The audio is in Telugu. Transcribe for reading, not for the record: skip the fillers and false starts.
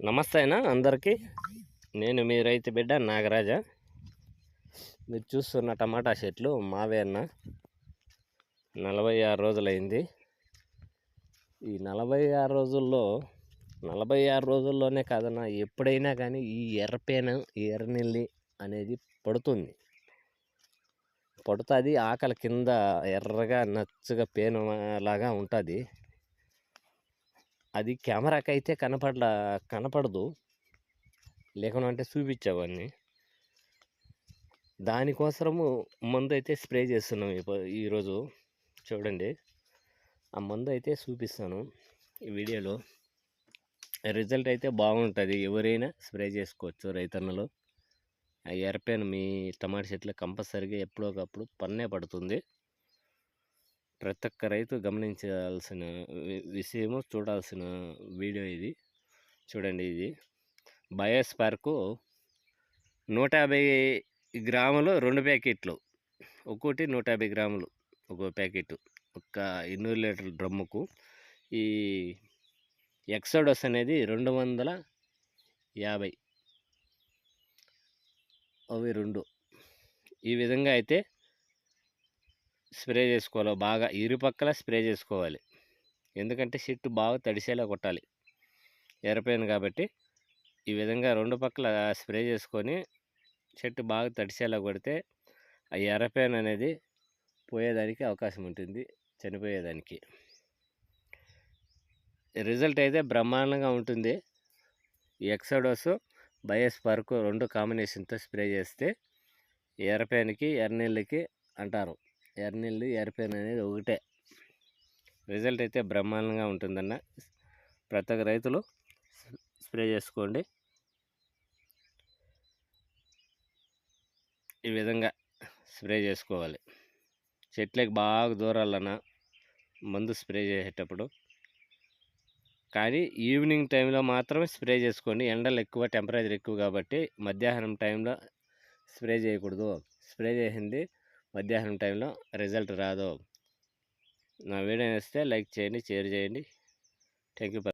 నమస్తే అయినా అందరికీ. నేను మీ రైతు బిడ్డ నాగరాజ. మీరు చూస్తున్న టమాటా చెట్లు మావే అన్న. 46 రోజులైంది. ఈ 46 రోజుల్లోనే కాదన్న, ఎప్పుడైనా కానీ ఈ ఎర్రపేను ఎర్రనెల్లి అనేది పడుతుంది. ఆకలి కింద ఎర్రగా నచ్చగా పేను లాగా ఉంటుంది. అది కెమెరాకి అయితే కనపడదు, లేకుండా చూపించేవాడిని. దానికోసము మందు అయితే స్ప్రే చేస్తున్నాం ఈరోజు. చూడండి, ఆ మందు అయితే చూపిస్తాను ఈ వీడియోలో. రిజల్ట్ అయితే బాగుంటుంది, ఎవరైనా స్ప్రే చేసుకోవచ్చు రైతన్నలు. ఆ ఎర్రపేను మీ టమాటా చెట్లు కంపల్సరిగా ఎప్పుడో ఒకప్పుడు పన్నే పడుతుంది. ప్రతి ఒక్క రైతు గమనించాల్సిన విషయము, చూడాల్సిన వీడియో ఇది. చూడండి, ఇది బయోస్పార్కు 150 గ్రాములు 2 ప్యాకెట్లు, ఒక్కోటి 150 గ్రాములు ఒక్కో ప్యాకెట్, ఒక 200 లీటర్ల డ్రమ్ముకు. ఈ ఎక్సోడస్ అనేది 250, అవి 2. ఈ విధంగా అయితే స్ప్రే చేసుకోవాలి. బాగా ఇరుపక్కల స్ప్రే చేసుకోవాలి, ఎందుకంటే చెట్టు బాగా తడిసేలా కొట్టాలి ఎర్రపేను కాబట్టి. ఈ విధంగా 2 పక్కల స్ప్రే చేసుకొని చెట్టు బాగా తడిసేలా కొడితే ఆ ఎర్రపేను అనేది పోయేదానికి అవకాశం ఉంటుంది, చనిపోయేదానికి. రిజల్ట్ అయితే బ్రహ్మాండంగా ఉంటుంది. ఈ ఎక్సోడస్ బయోస్పార్క్ 2 కాంబినేషన్తో స్ప్రే చేస్తే ఎర్రపేనుకి ఎర్రనెల్లికి అంటారు, ఎర్రనెల్లి ఎర్రపేను అనేది ఒకటే. రిజల్ట్ అయితే బ్రహ్మాండంగా ఉంటుందన్న. ప్రతి ఒక్క రైతులు స్ప్రే చేసుకోండి. ఈ విధంగా స్ప్రే చేసుకోవాలి. చెట్లకి బాగా దూరాలన్న మందు స్ప్రే చేసేటప్పుడు. కానీ ఈవినింగ్ టైంలో మాత్రమే స్ప్రే చేసుకోండి. ఎండలు ఎక్కువ, టెంపరేచర్ ఎక్కువ కాబట్టి మధ్యాహ్నం టైంలో స్ప్రే చేయకూడదు. స్ప్రే చేసింది మధ్యాహ్నం టైంలో రిజల్ట్ రాదు. నా వీడియో నచ్చితే లైక్ చేయండి, షేర్ చేయండి. Thank you.